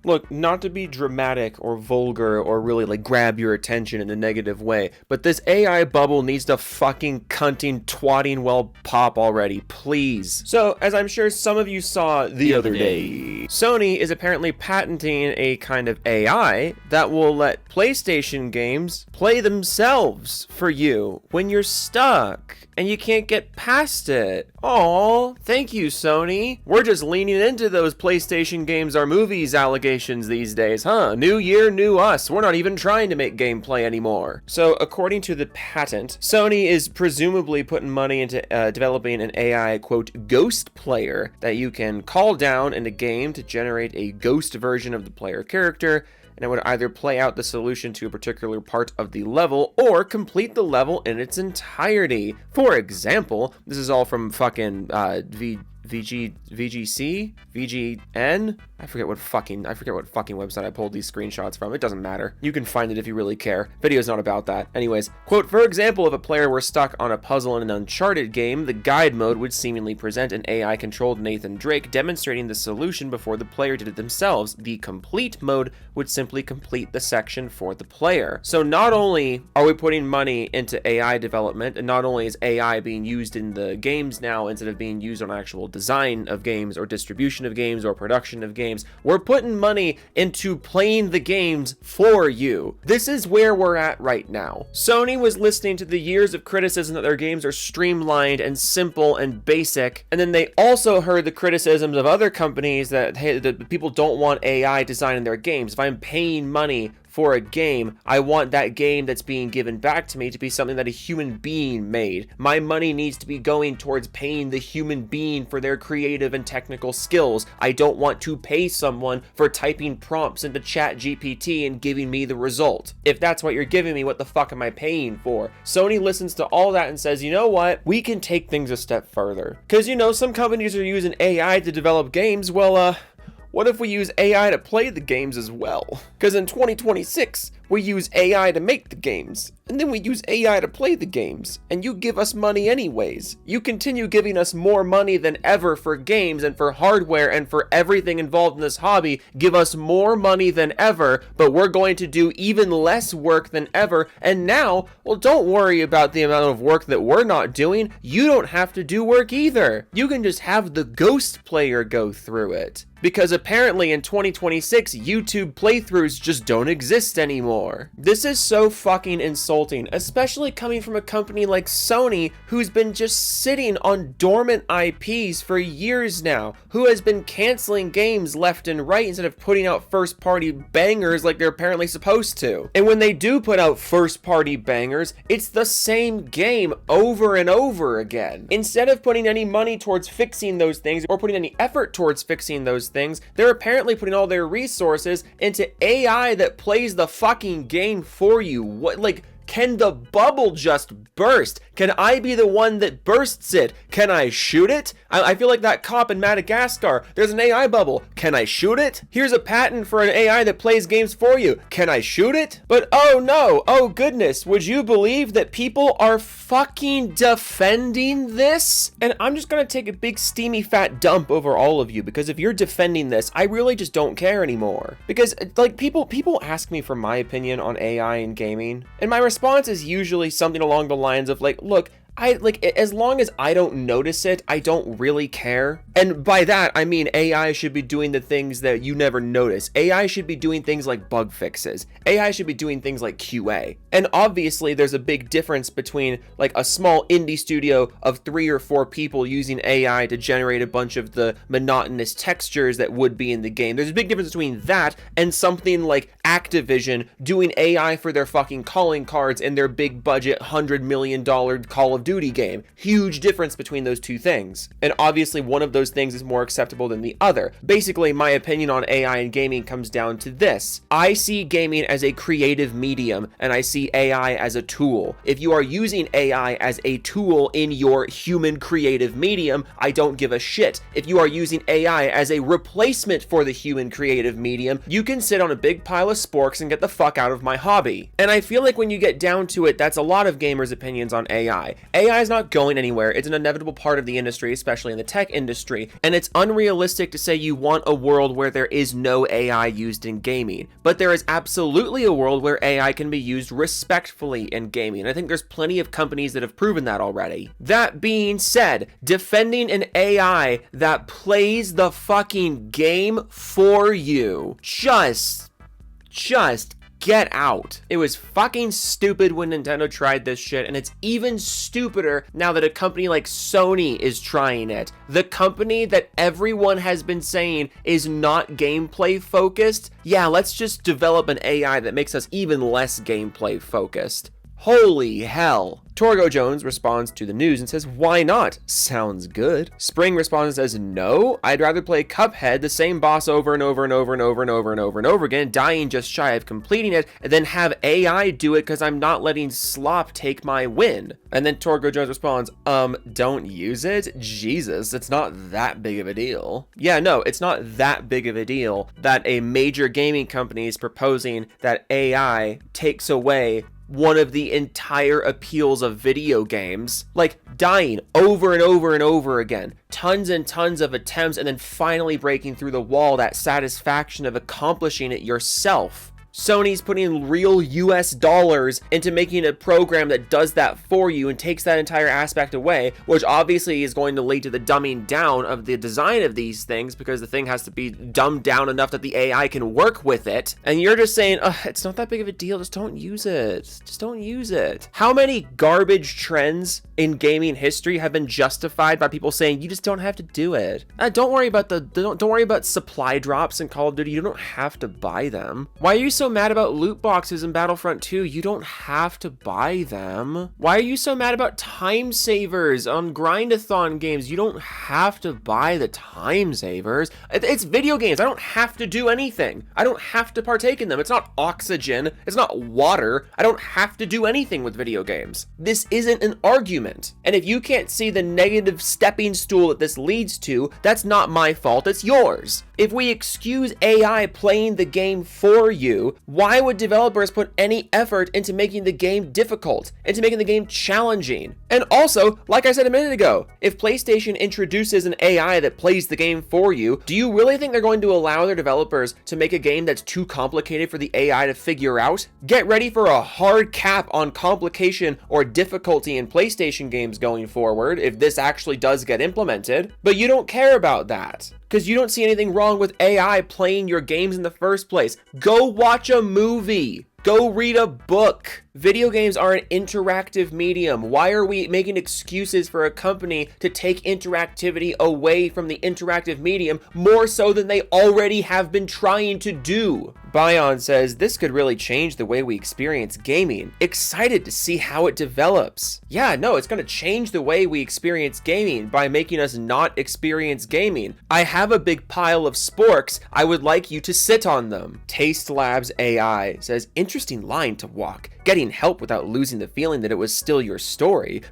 Look, not to be dramatic or vulgar or really like grab your attention in a negative way, but this AI bubble needs to fucking cunting twatting well pop already, please. So, as I'm sure some of you saw the other day, Sony is apparently patenting a kind of AI that will let PlayStation games play themselves for you when you're stuck and you can't get past it. Aw, thank you, Sony. We're just leaning into those PlayStation games are movies allegations these days, huh? New year, new us. We're not even trying to make gameplay anymore. So, according to the patent, Sony is presumably putting money into developing an AI, quote, ghost player that you can call down in a game to generate a ghost version of the player character, and it would either play out the solution to a particular part of the level or complete the level in its entirety. For example, this is all from fucking VGC? VGN? I forget what fucking website I pulled these screenshots from. It doesn't matter. You can find it if you really care. Video's not about that. Anyways, quote, for example, if a player were stuck on a puzzle in an Uncharted game, the guide mode would seemingly present an AI-controlled Nathan Drake demonstrating the solution before the player did it themselves. The complete mode would simply complete the section for the player. So not only are we putting money into AI development, and not only is AI being used in the games now instead of being used on actual design of games or distribution of games or production of games, we're putting money into playing the games for you. This is where we're at right now. Sony was listening to the years of criticism that their games are streamlined and simple and basic, and then they also heard the criticisms of other companies that, hey, the people don't want AI designing their games. If I'm paying money for a game, I want that game that's being given back to me to be something that a human being made. My money needs to be going towards paying the human being for their creative and technical skills. I don't want to pay someone for typing prompts into ChatGPT and giving me the result. If that's what you're giving me, what the fuck am I paying for? Sony listens to all that and says, you know what? We can take things a step further. Because, you know, some companies are using AI to develop games. Well, what if we use AI to play the games as well? Because in 2026, we use AI to make the games, and then we use AI to play the games, and you give us money anyways. You continue giving us more money than ever for games and for hardware and for everything involved in this hobby. Give us more money than ever, but we're going to do even less work than ever, and now, well, don't worry about the amount of work that we're not doing. You don't have to do work either. You can just have the ghost player go through it. Because apparently in 2026, YouTube playthroughs just don't exist anymore. This is so fucking insulting, especially coming from a company like Sony, who's been just sitting on dormant IPs for years now, who has been canceling games left and right instead of putting out first-party bangers like they're apparently supposed to. And when they do put out first-party bangers, it's the same game over and over again. Instead of putting any money towards fixing those things or putting any effort towards fixing those things, they're apparently putting all their resources into AI that plays the fucking game for you. What, like, can the bubble just burst? Can I be the one that bursts it? Can I shoot it? I feel like that cop in Madagascar. There's an AI bubble. Can I shoot it? Here's a patent for an AI that plays games for you. Can I shoot it? But oh no, oh goodness, would you believe that people are fucking defending this? And I'm just gonna take a big steamy fat dump over all of you, because if you're defending this, I really just don't care anymore. Because like people ask me for my opinion on AI and gaming, and my response is usually something along the lines of like, look, as long as I don't notice it, I don't really care. And by that, I mean AI should be doing the things that you never notice. AI should be doing things like bug fixes. AI should be doing things like QA. And obviously, there's a big difference between like a small indie studio of 3 or 4 people using AI to generate a bunch of the monotonous textures that would be in the game. There's a big difference between that and something like Activision doing AI for their fucking calling cards in their big budget $100 million Call of Duty game. Huge difference between those two things. And obviously one of those things is more acceptable than the other. Basically, my opinion on AI and gaming comes down to this. I see gaming as a creative medium, and I see AI as a tool. If you are using AI as a tool in your human creative medium, I don't give a shit. If you are using AI as a replacement for the human creative medium, you can sit on a big pile of sporks and get the fuck out of my hobby. And I feel like when you get down to it, that's a lot of gamers' opinions on AI. AI is not going anywhere. It's an inevitable part of the industry, especially in the tech industry. And it's unrealistic to say you want a world where there is no AI used in gaming. But there is absolutely a world where AI can be used respectfully in gaming. And I think there's plenty of companies that have proven that already. That being said, defending an AI that plays the fucking game for you, just get out. It was fucking stupid when Nintendo tried this shit, and it's even stupider now that a company like Sony is trying it. The company that everyone has been saying is not gameplay focused. Yeah, let's just develop an AI that makes us even less gameplay focused. Holy hell. Torgo Jones responds to the news and says, why not? Sounds good. Spring responds and says, no, I'd rather play Cuphead, the same boss over and over and over and over and over and over and over again, dying just shy of completing it, and then have AI do it because I'm not letting slop take my win. And then Torgo Jones responds, don't use it? Jesus, it's not that big of a deal. Yeah, no, it's not that big of a deal that a major gaming company is proposing that AI takes away one of the entire appeals of video games, like dying over and over and over again, tons and tons of attempts, and then finally breaking through the wall, that satisfaction of accomplishing it yourself. Sony's putting real US dollars into making a program that does that for you and takes that entire aspect away, which obviously is going to lead to the dumbing down of the design of these things because the thing has to be dumbed down enough that the AI can work with it. And you're just saying, it's not that big of a deal, just don't use it. Just don't use it. How many garbage trends in gaming history have been justified by people saying you just don't have to do it? Don't worry about don't worry about supply drops in Call of Duty. You don't have to buy them. Why are you so mad about loot boxes in Battlefront 2? You don't have to buy them. Why are you so mad about time savers on grindathon games? You don't have to buy the time savers. It's video games. I don't have to do anything. I don't have to partake in them. It's not oxygen. It's not water. I don't have to do anything with video games. This isn't an argument. And if you can't see the negative stepping stool that this leads to, that's not my fault. It's yours. If we excuse AI playing the game for you, why would developers put any effort into making the game difficult, into making the game challenging? And also, like I said a minute ago, if PlayStation introduces an AI that plays the game for you, do you really think they're going to allow their developers to make a game that's too complicated for the AI to figure out? Get ready for a hard cap on complication or difficulty in PlayStation games going forward if this actually does get implemented. But you don't care about that, because you don't see anything wrong with AI playing your games in the first place. Go watch a movie. Go read a book. Video games are an interactive medium. Why are we making excuses for a company to take interactivity away from the interactive medium more so than they already have been trying to do? Bion says, this could really change the way we experience gaming. Excited to see how it develops. Yeah, no, it's going to change the way we experience gaming by making us not experience gaming. I have a big pile of sporks. I would like you to sit on them. Taste Labs AI says, interesting line to walk. Getting help without losing the feeling that it was still your story.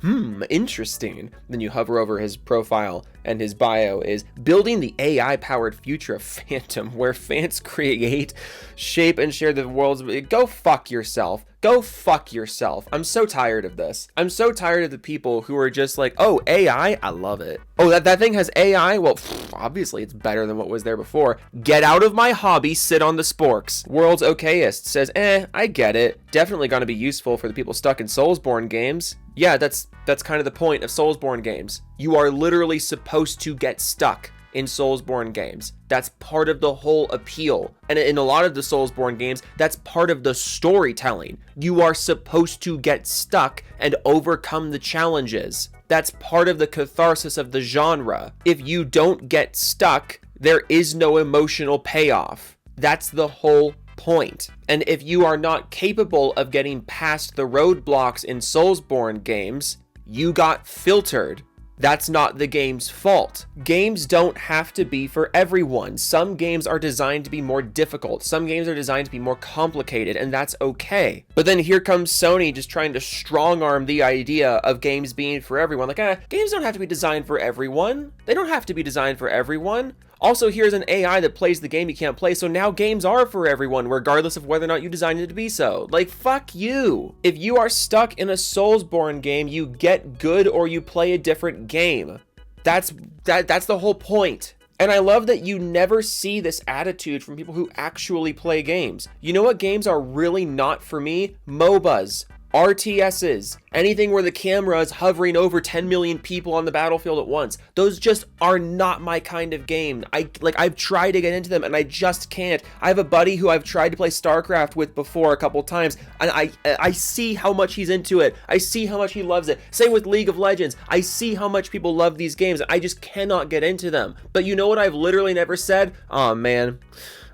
Interesting. Then you hover over his profile and his bio is building the AI-powered future of Phantom, where fans create, shape, and share the world's... Go fuck yourself. Go fuck yourself. I'm so tired of this. I'm so tired of the people who are just like, oh, AI? I love it. Oh, that thing has AI? Well, obviously it's better than what was there before. Get out of my hobby, sit on the sporks. World's Okayist says, I get it. Definitely gonna be useful for the people stuck in Soulsbourne games. Yeah, that's kind of the point of Soulsbourne games. You are literally supposed to get stuck in Soulsbourne games. That's part of the whole appeal. And in a lot of the Soulsbourne games, that's part of the storytelling. You are supposed to get stuck and overcome the challenges. That's part of the catharsis of the genre. If you don't get stuck, there is no emotional payoff. That's the whole point. And if you are not capable of getting past the roadblocks in Soulsbourne games, you got filtered. That's not the game's fault. Games don't have to be for everyone. Some games are designed to be more difficult. Some games are designed to be more complicated, and that's okay. But then here comes Sony just trying to strong-arm the idea of games being for everyone. Like, games don't have to be designed for everyone. They don't have to be designed for everyone. Also, here's an AI that plays the game you can't play, so now games are for everyone, regardless of whether or not you designed it to be so. Like, fuck you. If you are stuck in a Soulsbourne game, you get good or you play a different game. That's the whole point. And I love that you never see this attitude from people who actually play games. You know what games are really not for me? MOBAs, RTSs, anything where the camera is hovering over 10 million people on the battlefield at once. Those just are not my kind of game. I've tried to get into them and I just can't. I have a buddy who I've tried to play StarCraft with before a couple times, and I see how much he's into it. I see how much he loves it. Same with League of Legends. I see how much people love these games. I just cannot get into them. But you know what I've literally never said? Oh man,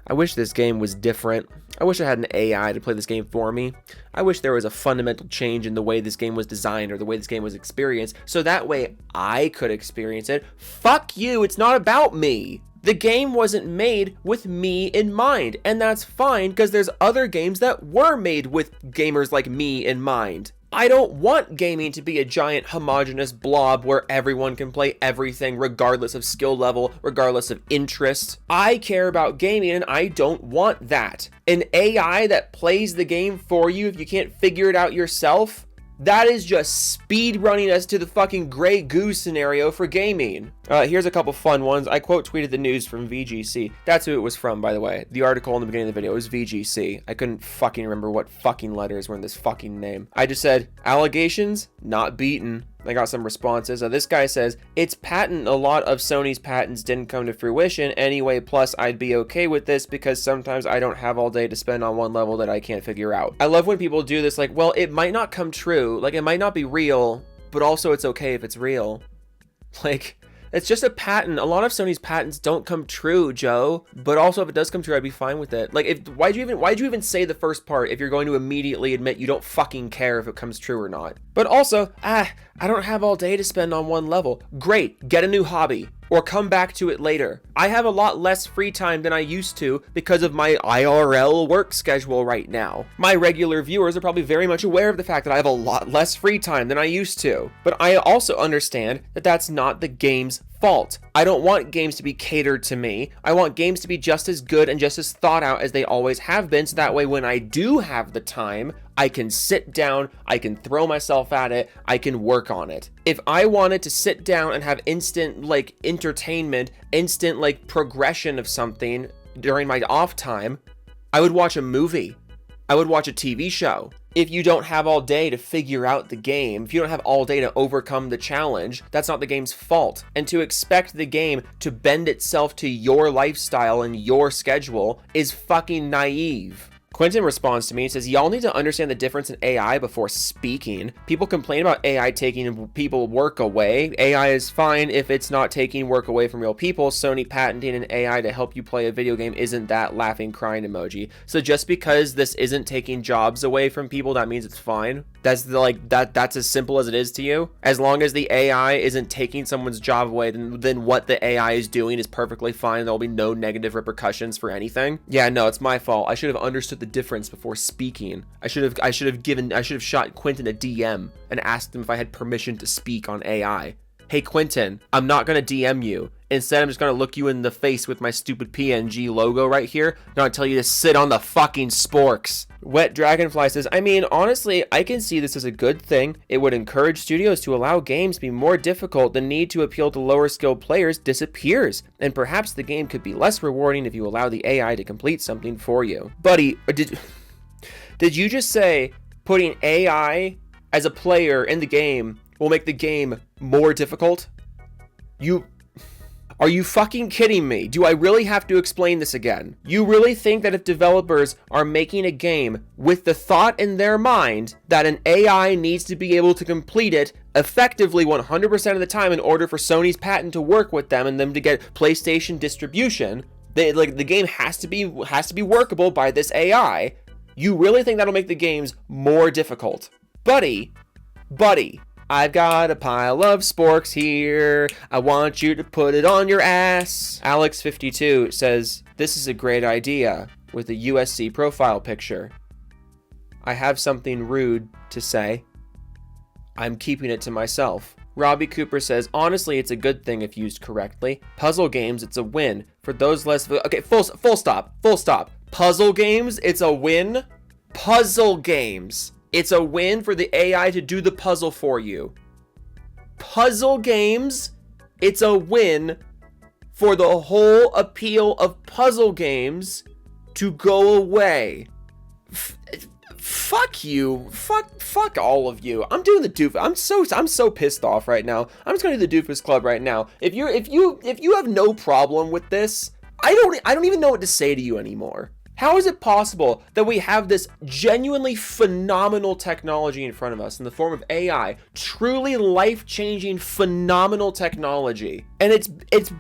I wish this game was different. I wish I had an AI to play this game for me. I wish there was a fundamental change in the way this game was designed or the way this game was experienced, so that way I could experience it. Fuck you, it's not about me. The game wasn't made with me in mind, and that's fine because there's other games that were made with gamers like me in mind. I don't want gaming to be a giant homogenous blob where everyone can play everything regardless of skill level, regardless of interest. I care about gaming and I don't want that. An AI that plays the game for you if you can't figure it out yourself? That is just speed running us to the fucking gray goo scenario for gaming. Here's a couple fun ones. I quote tweeted the news from VGC. That's who it was from, by the way. The article in the beginning of the video was VGC. I couldn't fucking remember what fucking letters were in this fucking name. I just said, allegations, not beaten. I got some responses. This guy says, it's patent a lot of Sony's patents didn't come to fruition anyway, plus I'd be okay with this because sometimes I don't have all day to spend on one level that I can't figure out. I love when people do this, like, well, it might not come true, like it might not be real, but also it's okay if it's real. Like, it's just a patent. A lot of Sony's patents don't come true, Joe. But also, if it does come true, I'd be fine with it. Like, why'd you even say the first part if you're going to immediately admit you don't fucking care if it comes true or not? But also, I don't have all day to spend on one level. Great, get a new hobby. Or come back to it later. I have a lot less free time than I used to because of my IRL work schedule right now. My regular viewers are probably very much aware of the fact that I have a lot less free time than I used to. But I also understand that that's not the game's fault. I don't want games to be catered to me. I want games to be just as good and just as thought out as they always have been, so that way when I do have the time, I can sit down, I can throw myself at it, I can work on it. If I wanted to sit down and have instant, like, entertainment, instant, like, progression of something during my off time, I would watch a movie. I would watch a TV show. If you don't have all day to figure out the game, if you don't have all day to overcome the challenge, that's not the game's fault. And to expect the game to bend itself to your lifestyle and your schedule is fucking naive. Quentin responds to me and says, y'all need to understand the difference in AI before speaking. People complain about AI taking people work away. AI is fine if it's not taking work away from real people. Sony patenting an AI to help you play a video game isn't that laughing crying emoji. So just because this isn't taking jobs away from people, that means it's fine. That's that's as simple as it is to you. As long as the AI isn't taking someone's job away, then what the AI is doing is perfectly fine. There'll be no negative repercussions for anything. Yeah, no, it's my fault. I should have understood the difference before speaking. I should have shot Quentin a DM and asked him if I had permission to speak on AI. Hey Quentin, I'm not gonna DM you. Instead, I'm just gonna look you in the face with my stupid PNG logo right here. I'm gonna tell you to sit on the fucking sporks. Wet Dragonfly says, I mean, honestly, I can see this as a good thing. It would encourage studios to allow games to be more difficult. The need to appeal to lower skilled players disappears. And perhaps the game could be less rewarding if you allow the AI to complete something for you. Buddy, did you just say putting AI as a player in the game will make the game more difficult? Are you fucking kidding me? Do I really have to explain this again? You really think that if developers are making a game with the thought in their mind that an AI needs to be able to complete it effectively 100% of the time in order for Sony's patent to work with them and them to get PlayStation distribution, the game has to be workable by this AI? You really think that'll make the games more difficult? Buddy, I've got a pile of sporks here. I want you to put it on your ass. Alex52 says, this is a great idea with a USC profile picture. I have something rude to say. I'm keeping it to myself. Robbie Cooper says, honestly, it's a good thing if used correctly. Puzzle games, it's a win. For those less... Okay, full stop. Full stop. Puzzle games, it's a win. Puzzle games. It's a win for the AI to do the puzzle for you. Puzzle games, it's a win for the whole appeal of puzzle games to go away. Fuck you. Fuck all of you. I'm doing the Doofus. I'm so pissed off right now. I'm just gonna do the Doofus Club right now. If you have no problem with this, I don't even know what to say to you anymore. How is it possible that we have this genuinely phenomenal technology in front of us in the form of AI, truly life-changing, phenomenal technology, and it's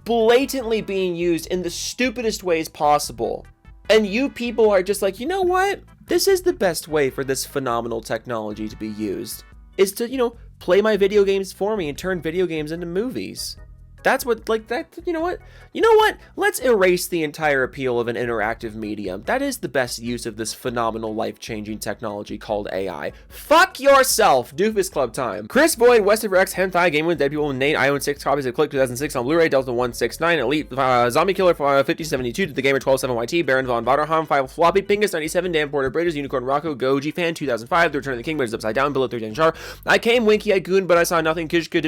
blatantly being used in the stupidest ways possible, and you people are just like, you know what? This is the best way for this phenomenal technology to be used, is to, you know, play my video games for me and turn video games into movies. That's what, like, that, you know what? You know what? Let's erase the entire appeal of an interactive medium. That is the best use of this phenomenal, life-changing technology called AI. Fuck yourself! Doofus Club time. Chris Boyd, West of Rex, Hentai, Game with Dead People, Nate, I own 6 copies of Click 2006 on Blu-ray, Delta 169, Elite, Zombie Killer 5072, to the Gamer 127YT, Baron Von Vaderham, 5 Floppy, Pingus 97, Dan Porter Bridges, Unicorn Rocco, Goji Fan 2005, The Return of the King, but it's upside down, below 3 Char. I came, Winky, I goon, but I saw nothing, Kishka,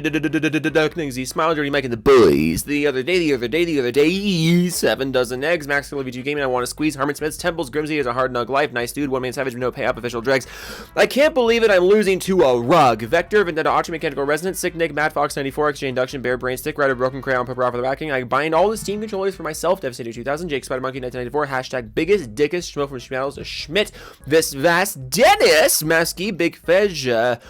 Z, Smile, Dirty Mike, and the boys. The other day, 7 dozen eggs, Max V2 Gaming, I want to squeeze, Harmon Smith's Temples, Grimsy is a hard nug life, nice dude, One Man Savage, no pay up, official dregs. I can't believe it, I'm losing to a rug. Vector, Vendetta, Archer, Mechanical Resonance, Sick Nick, Mad Fox 94, Exchange Induction, Bear Brain, Stick Rider, Broken Crayon, Pepper off for the backing. I bind all the Steam controllers for myself, Devastator 2000, Jake Spider Monkey 1994, hashtag biggest, dickest, Schmo from Schmells, Schmidt, this vast Dennis, Masky, Big Fedge,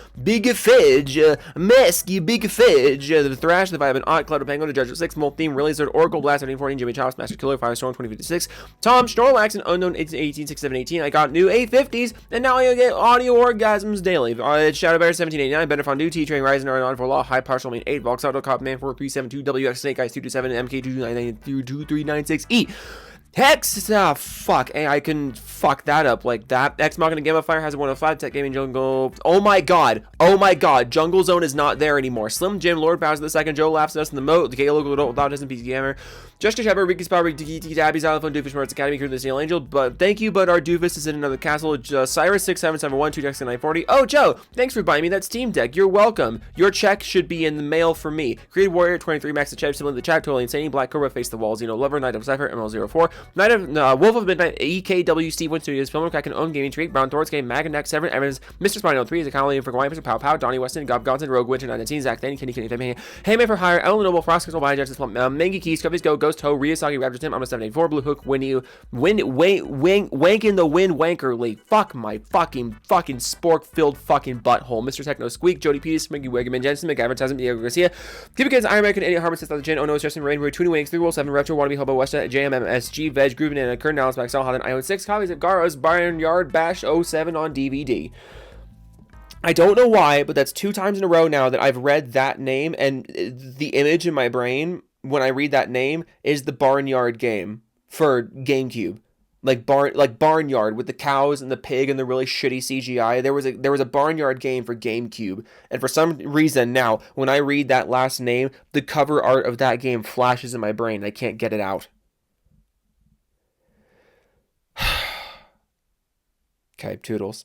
Mesky, Big Fedge, the Thrash, the Vibe, and Odd, Cloud of Penguin, the Judge of 6, Molt Theme, Really Zerd, Oracle, Blast 1914, Jimmy Chops, Master Killer, Firestorm 2056, Tom, Snorlax, and Unknown 186718. I got new A50s, and now I get audio orgasms daily. Shadow Bear 1789, Bender Fondue, T-Train, Rising, Aron for Law, High Partial Main 8, Vox Auto Cop Man 4372, WX Snake Eyes 227, MK2992396E. Hex, fuck, hey, I can fuck that up like that. X Machina Gamma Fire has a 105, Tech Gaming Jungle, oh my god, Jungle Zone is not there anymore. Slim Jim, Lord Powers the Second, Joe Laughs at Us in the Moat, the K-Local Adult, Autism, PC Gamer, Jessica Shepard, Ricky's Power, Ricky T, Tabby, Xylophone, Doofus, Mertz Academy, Crew, the Steel Angel, but thank you, but our Doofus is in another castle, Cyrus 6771, 2 decks 940, oh, Joe, thanks for buying me that Steam Deck, you're welcome, your check should be in the mail for me. Creed Warrior 23, Max the Chad, Sibling the Chat, Totally Insane, Black Cobra, Face the Wall, Xeno Lover, Night of Cypher, ML04, Night of, Wolf of Midnight, EKW, Steve Win Studios, Film Crack, and Own Gaming Treat, Brown Thorns Game, Maganek, Severin, Evans, Mr. Spino 3 is a Connolly for Hawaii, Mr. Pow Pow, Donnie Weston, Gob Gonson, Rogue Winter 19, Zach Danny, Kenny, Heyman for Hire, Ellen Noble, Frost, Crystal, By Justice, Mangy Keys, Coveys Go, Ghost Ho, Ryusagi, Raptor Tim, I'm a 784, Blue Hook, Winnie, Wank in the Wind, Wankerly, fuck my fucking spork-filled fucking butthole, Mr. Techno Squeak, Jody Peters, Smiggy Wiggerman, Jensen, McAdvertisement, Diego Garcia, Cubic Kids, Iron American, Idiot, Harmon, Sith, Jin, Oh No, Justin, Rain, Roy, 20 Wings, 3 Wolf 7, Retro, Wannabe, Hobo, West, JMMSG, Veg, Groovin, and Kern, Alice, Maxell, Holland, I own 6 copies of Garo's Barnyard Bash 07 on DVD. I don't know why, but that's 2 times in a row now that I've read that name, and the image in my brain when I read that name is the Barnyard game for GameCube. Like Barnyard with the cows and the pig and the really shitty CGI. There was a Barnyard game for GameCube, and for some reason now when I read that last name, the cover art of that game flashes in my brain. I can't get it out. Okay, toodles.